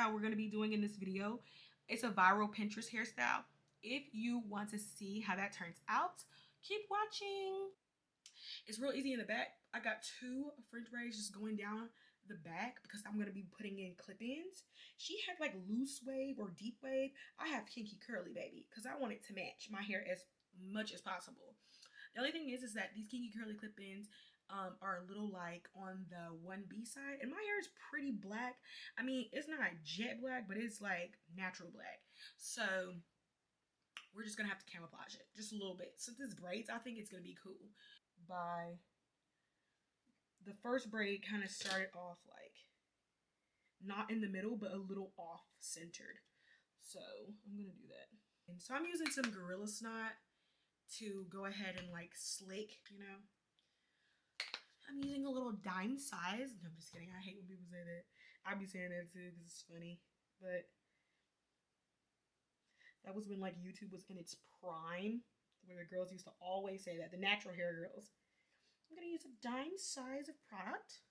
hairstyle we're going to be doing in this video. It's a viral Pinterest hairstyle. If you want to see how that turns out, keep watching. It's real easy in the back. I got 2 French braids just going down the back because I'm going to be putting in clip-ins. She had like loose wave or deep wave. I have kinky curly, baby, because I want it to match my hair as much as possible. The only thing is that these kinky curly clip-ins are a little like on the 1B side, and my hair is pretty black. I mean, it's not jet black, but it's like natural black. So we're just gonna have to camouflage it just a little bit. Since this braids, I think it's gonna be cool. By the first braid kind of started off like not in the middle, but a little off centered. So I'm gonna do that. And so I'm using some Gorilla Snot to go ahead and like slick, you know. I'm using a little dime size. No, I'm just kidding. I hate when people say that. I be saying that too because it's funny. But that was when like YouTube was in its prime, where the girls used to always say that. The natural hair girls. I'm gonna use a dime size of product.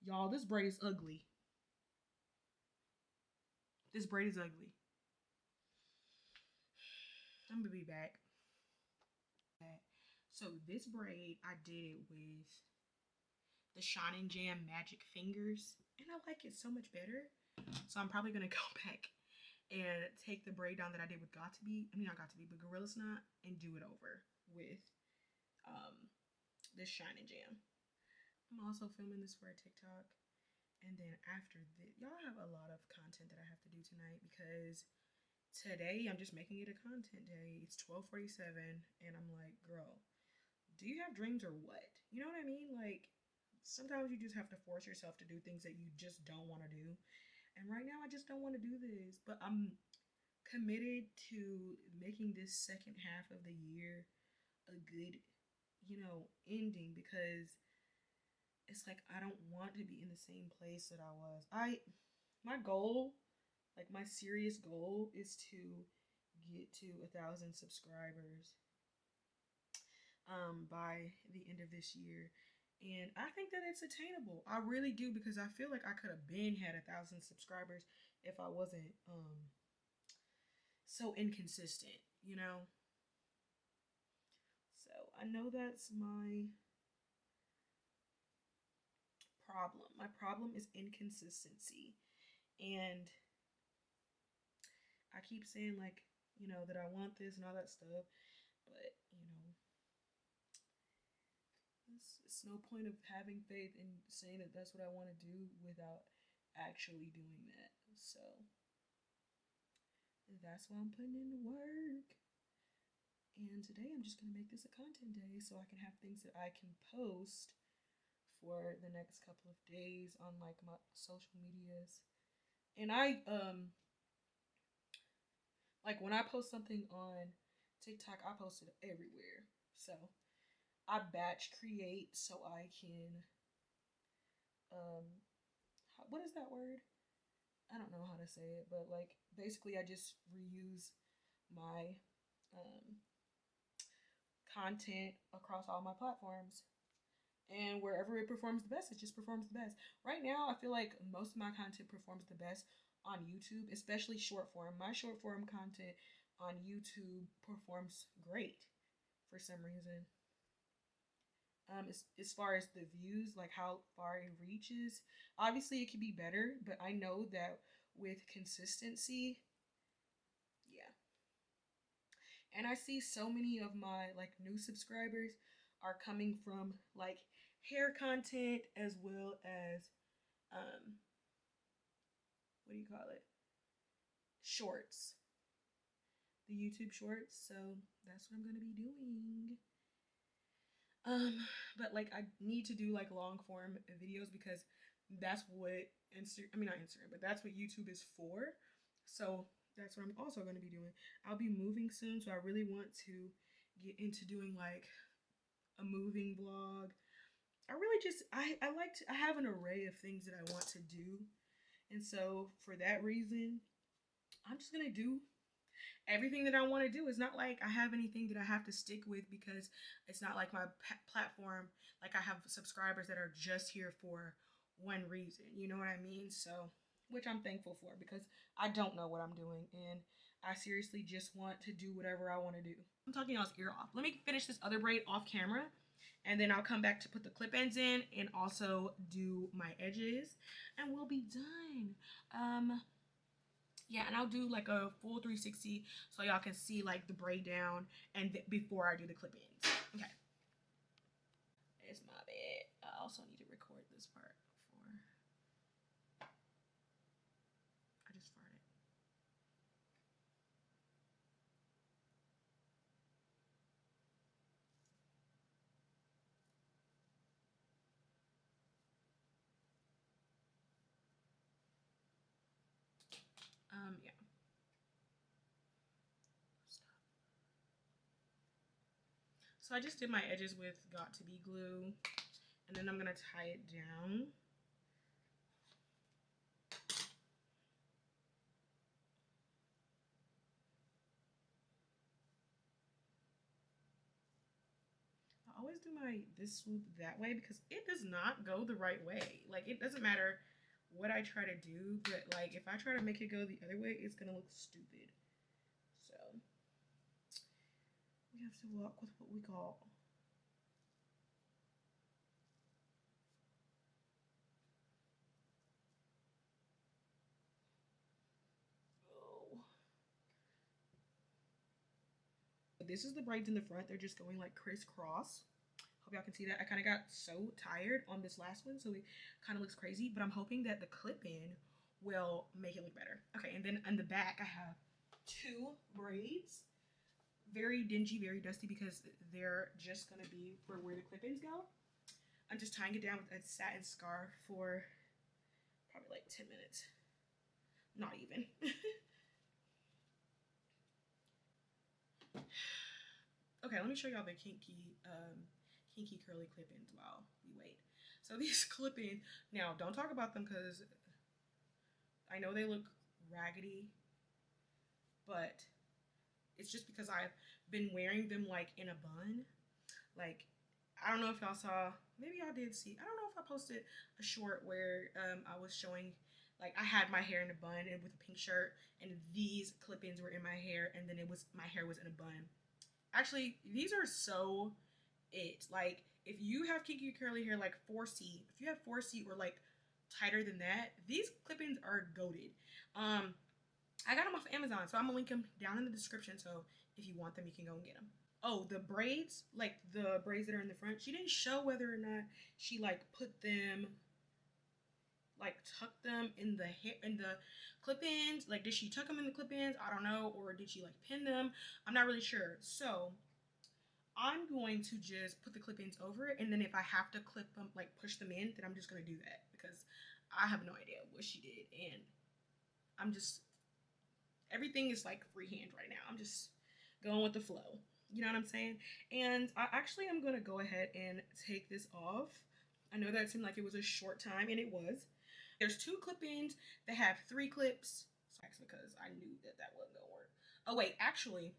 Y'all, this braid is ugly. This braid is ugly. I'm gonna be back. So this braid, I did it with the Shine Jam Magic Fingers, and I like it so much better. So I'm probably gonna go back and take the braid down that I did with Got to Be, I mean not Got to Be, but Gorilla Snot, and do it over with this Shine Jam. I'm also filming this for a TikTok. And then after this, y'all have a lot of content that I have to do tonight because today I'm just making it a content day. It's 12:47 and I'm like, girl, do you have dreams or what? You know what I mean? Like sometimes you just have to force yourself to do things that you just don't want to do. And right now I just don't want to do this, but I'm committed to making this second half of the year a good, you know, ending because it's like I don't want to be in the same place that I was. My goal, like my serious goal, is to get to 1,000 subscribers by the end of this year. And I think that it's attainable. I really do because I feel like I could have been had 1,000 subscribers if I wasn't so inconsistent, you know? So I know that's my problem. My problem is inconsistency. And I keep saying like, you know, that I want this and all that stuff, but you know, it's no point of having faith and saying that that's what I want to do without actually doing that. So that's why I'm putting in the work. And today I'm just gonna make this a content day so I can have things that I can post for the next couple of days on like my social medias. And I like when I post something on TikTok, I post it everywhere. So I batch create so I can um what is that word? I don't know how to say it, but like basically I just reuse my um content across all my platforms. And wherever it performs the best, it just performs the best. Right now, I feel like most of my content performs the best on YouTube, especially short form. My short form content on YouTube performs great for some reason. As far as the views, like how far it reaches, obviously it could be better, but I know that with consistency, yeah. And I see so many of my like new subscribers are coming from like hair content as well as um what do you call it? Shorts. The YouTube shorts. So that's what I'm gonna be doing. But like I need to do like long form videos because that's what Instagram, I mean not Instagram, but that's what YouTube is for. So that's what I'm also going to be doing. I'll be moving soon, so I really want to get into doing like a moving vlog. I really just I have an array of things that I want to do. And so for that reason, I'm just gonna do everything that I want to do. It's not like I have anything that I have to stick with, because it's not like my platform, like I have subscribers that are just here for one reason, you know what I mean? So, which I'm thankful for, because I don't know what I'm doing, and I seriously just want to do whatever I want to do. I'm talking y'all's ear off. Let me finish this other braid off camera, and then I'll come back to put the clip ends in and also do my edges, and we'll be done. Yeah, and I'll do like a full 360 so y'all can see like the braid down and before I do the clip ins. Okay. It's my bad. I also need to record this part before I just farted. Yeah. Stop. So I just did my edges with Got To Be glue, and then I'm gonna tie it down. I always do this swoop that way because it does not go the right way. Like, it doesn't matter what I try to do, but like if I try to make it go the other way, it's gonna look stupid. So we have to walk with what we call. Oh. This is the braids in the front. They're just going like crisscross. Hope y'all can see that. I kind of got so tired on this last one, so it kind of looks crazy, but I'm hoping that the clip-in will make it look better. Okay, and then on the back, I have two braids. Very dingy, very dusty, because they're just gonna be for where the clip-ins go. I'm just tying it down with a satin scarf for probably like 10 minutes. Not even. Okay, let me show y'all the kinky curly clip-ins while we wait. So these clip-ins, now don't talk about them because I know they look raggedy, but it's just because I've been wearing them like in a bun. Like, I don't know if y'all saw, maybe y'all did see, I don't know if I posted a short where I was showing, like, I had my hair in a bun and with a pink shirt, and these clip-ins were in my hair, and then my hair was in a bun. Actually, these are so it. Like, if you have kinky curly hair like 4C, if you have 4C or like tighter than that, these clip-ins are goated. I got them off of Amazon, so I'm gonna link them down in the description, so if you want them, you can go and get them. Oh, the braids, like the braids that are in the front, she didn't show whether or not she like put them, like tuck them in the hair, in the clip-ins. Like, did she tuck them in the clip-ins? I don't know. Or did she like pin them? I'm not really sure. So I'm going to just put the clip-ins over it, and then if I have to clip them, like push them in, then I'm just gonna do that, because I have no idea what she did, and I'm just, everything is like freehand right now. I'm just going with the flow. You know what I'm saying? And I actually am gonna go ahead and take this off. I know that seemed like it was a short time, and it was. There's two clip-ins that have 3 clips. So because I knew that that wasn't gonna work. Oh wait, actually,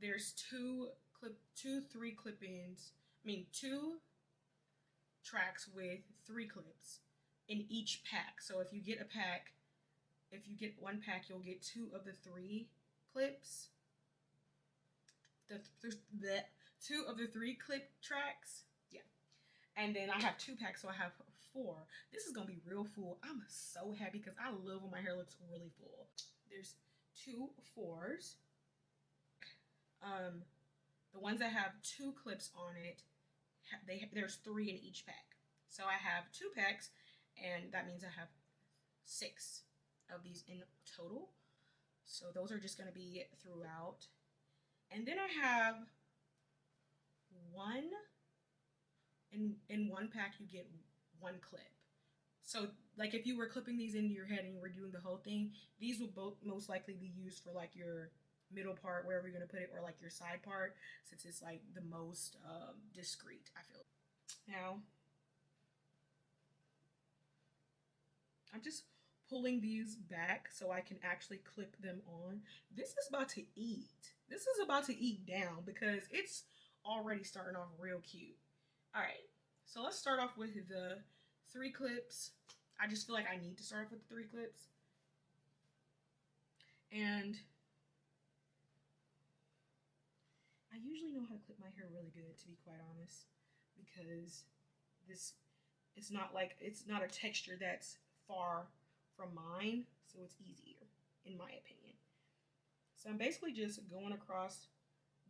there's 3 clip-ins. I mean, 2 tracks with 3 clips in each pack. So if you get a pack, if you get 1 pack, you'll get 2 of the 3 clips. The 2 of the 3 clip tracks. Yeah. And then I have 2 packs, so I have 4. This is gonna be real full. I'm so happy because I love when my hair looks really full. There's 2 4s. The ones that have 2 clips on it, there's 3 in each pack. So I have 2 packs, and that means I have 6 of these in total. So those are just gonna be throughout. And then I have 1, in 1 pack you get 1 clip. So like if you were clipping these into your head and you were doing the whole thing, these would both most likely be used for like your middle part, wherever you're gonna put it, or like your side part, since it's like the most discreet, I feel. Now I'm just pulling these back so I can actually clip them on. This is about to eat. This is about to eat down because it's already starting off real cute. All right, so let's start off with the 3 clips. I just feel like I need to start off with the 3 clips. And I usually know how to clip my hair really good, to be quite honest, because this it's not like it's not a texture that's far from mine, so it's easier in my opinion. So I'm basically just going across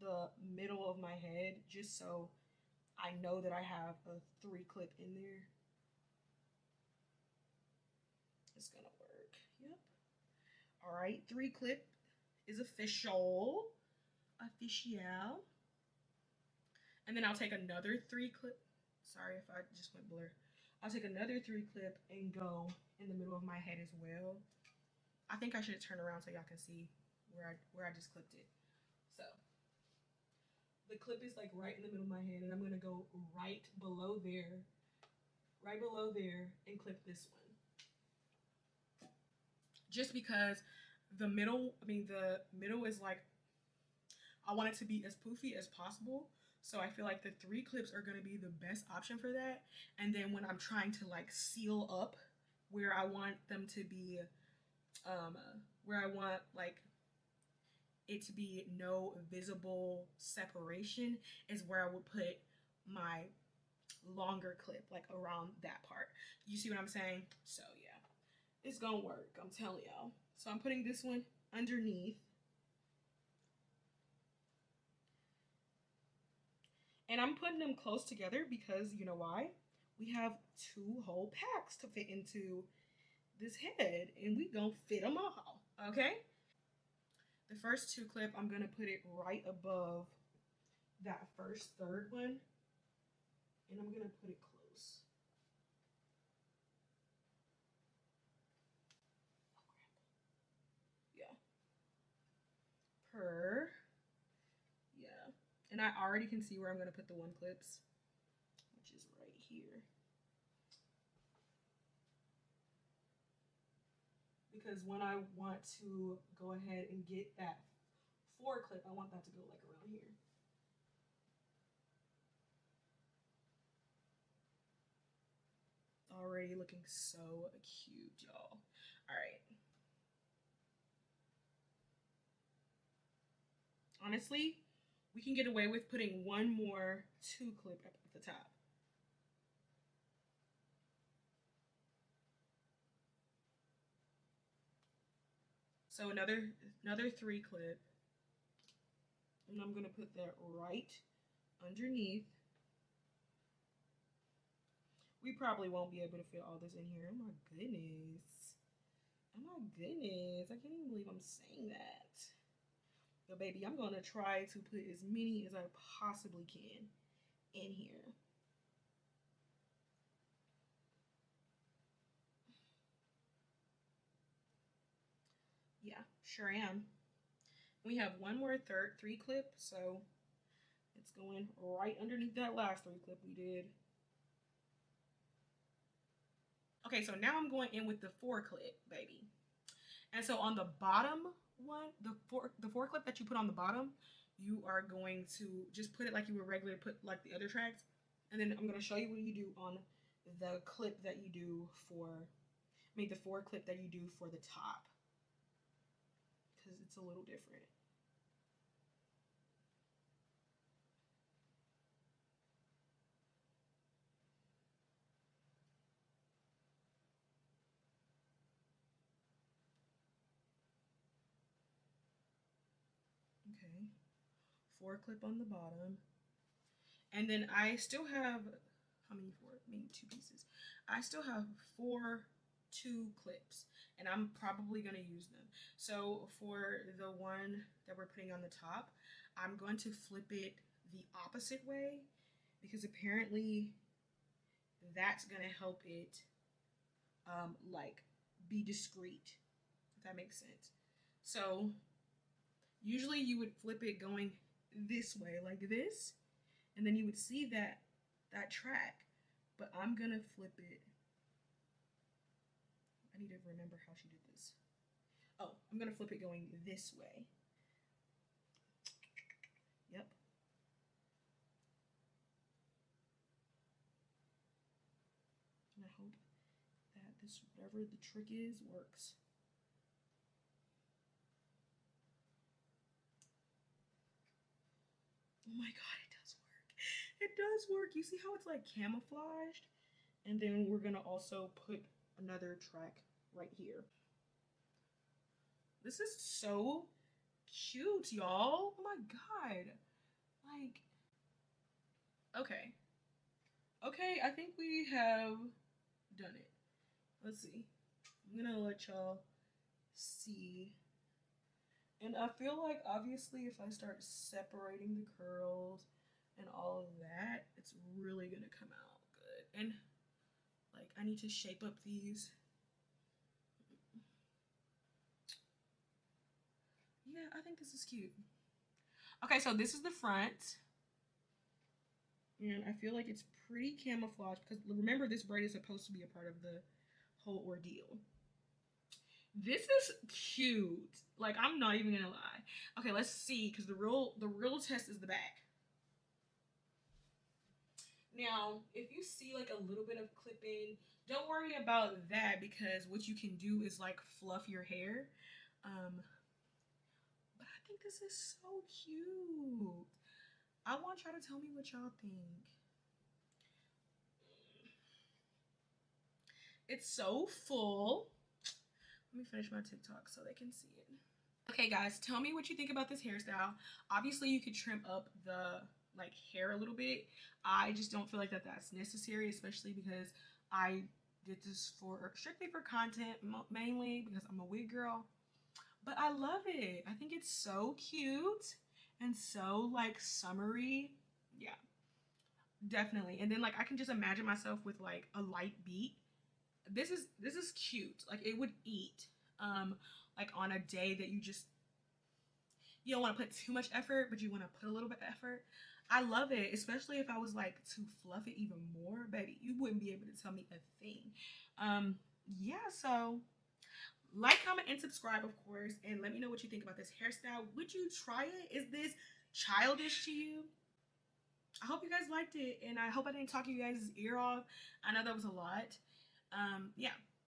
the middle of my head just so I know that I have a 3 clip in there. It's gonna work. Yep. All right, 3 clip is official. Official. And then I'll take another 3 clip. Sorry if I just went blur. I'll take another 3 clip and go in the middle of my head as well. I think I should turn around so y'all can see where I just clipped it. So the clip is like right in the middle of my head, and I'm gonna go right below there, and clip this one. Just because the middle is like, I want it to be as poofy as possible. So I feel like the 3 clips are gonna be the best option for that. And then when I'm trying to like seal up where I want them to be, where I want like it to be no visible separation, is where I would put my longer clip, like around that part. You see what I'm saying? So yeah, it's gonna work, I'm telling y'all. So I'm putting this one underneath. And I'm putting them close together because you know why? We have 2 whole packs to fit into this head, and we gonna fit them all, okay? The first 2 clip, I'm gonna put it right above that first third one, and I'm gonna put it close. Yeah. Yeah. And I already can see where I'm gonna put the 1 clips, which is right here. Because when I want to go ahead and get that 4 clip, I want that to go like around here. Already looking so cute, y'all. All right. Honestly, we can get away with putting 1 more 2 clip up at the top. So another 3 clip, and I'm gonna put that right underneath. We probably won't be able to fit all this in here. Oh my goodness. Oh my goodness. I can't even believe I'm saying that. But baby, I'm gonna try to put as many as I possibly can in here. Yeah, sure am. We have 1 more 3 clip, so it's going right underneath that last 3 clip we did. Okay, so now I'm going in with the 4 clip, baby. And so on the bottom one, the four clip that you put on the bottom, you are going to just put it like you would regularly put like the other tracks. And then I'm going to show you what you do on the clip that you do for, the 4 clip that you do for the top. Because it's a little different. Okay. 4 clip on the bottom. And then I still have, how many 4? Maybe 2 pieces. I still have 4 2 clips, and I'm probably going to use them. So for the one that we're putting on the top, I'm going to flip it the opposite way because apparently that's going to help it like be discreet, if that makes sense. So usually you would flip it going this way, like this, and then you would see that track. But I'm gonna flip it. I need to remember how she did this. Oh, I'm gonna flip it going this way. Yep. And I hope that this, whatever the trick is, works. Oh my god, it does work. It does work. You see how it's like camouflaged? And then we're gonna also put another track right here. This is so cute, y'all. Oh my god. Like, okay. Okay, I think we have done it. Let's see. I'm gonna let y'all see. And I feel like obviously if I start separating the curls and all of that, it's really gonna come out good. And like I need to shape up these. Yeah, I think this is cute. Okay, so this is the front. And I feel like it's pretty camouflage because remember this braid is supposed to be a part of the whole ordeal. This is cute. Like I'm not even gonna lie. Okay, let's see because the real test is the back. Now, if you see like a little bit of clipping, don't worry about that because what you can do is like fluff your hair. But I think this is so cute. I want y'all to tell me what y'all think. It's so full. Let me finish my TikTok so they can see it. Okay, guys, tell me what you think about this hairstyle. Obviously, you could trim up the like hair a little bit. I just don't feel like that's necessary, especially because I did this for strictly for content, mainly because I'm a wig girl. But I love it. I think it's so cute and so like summery. Yeah, definitely. And then like I can just imagine myself with like a light beat. This is cute. Like it would eat. Like on a day that you don't want to put too much effort, but you want to put a little bit of effort. I love it, especially if I was like to fluff it even more, baby. You wouldn't be able to tell me a thing. Yeah, so like, comment, and subscribe, of course, and let me know what you think about this hairstyle. Would you try it? Is this childish to you? I hope you guys liked it, and I hope I didn't talk you guys' ear off. I know that was a lot. Yeah.